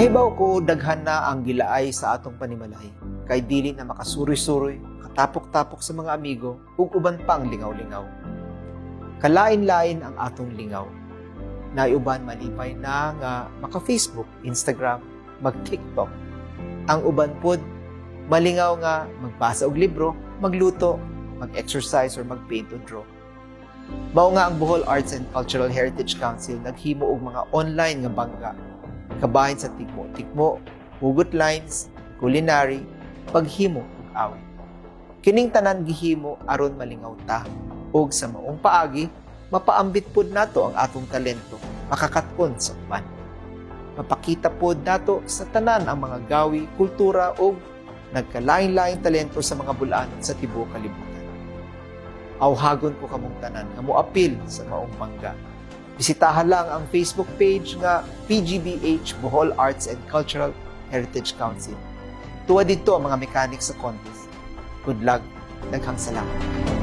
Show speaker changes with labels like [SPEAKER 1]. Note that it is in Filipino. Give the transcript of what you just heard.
[SPEAKER 1] Mahibaw ko daghan na ang gilaay sa atong panimalay, kay dili na makasuroy-suroy, katapok-tapok sa mga amigo, ug uban pang lingaw-lingaw. Kalain-lain ang atong lingaw. Naiuban malipay na nga maka-Facebook, Instagram, mag-TikTok. Ang uban pod malingaw nga magbasa og libro, magluto, mag-exercise or mag-paint o draw. Mao nga ang Bohol Arts and Cultural Heritage Council naghimo og mga online nga bangga kabahin sa tikmo-tikmo, hugot lines, culinary, paghimo ug awit. Kining tanan gihimo aron malingaw ta ug sa maong paagi mapaambit pod nato ang atong talento makakatkon sa uban. Mapakita pod nato sa tanan ang mga gawi, kultura ug nagkalain-laing talento sa mga bulaan sa tibuok kalibutan. Awhagon ko kamong tanan nga moapil sa maong bangga. Bisitahan lang ang Facebook page nga PGBH Bohol Arts and Cultural Heritage Council. Tuwa dito ang mga mechanics sa contest. Good luck. Daghang salamat.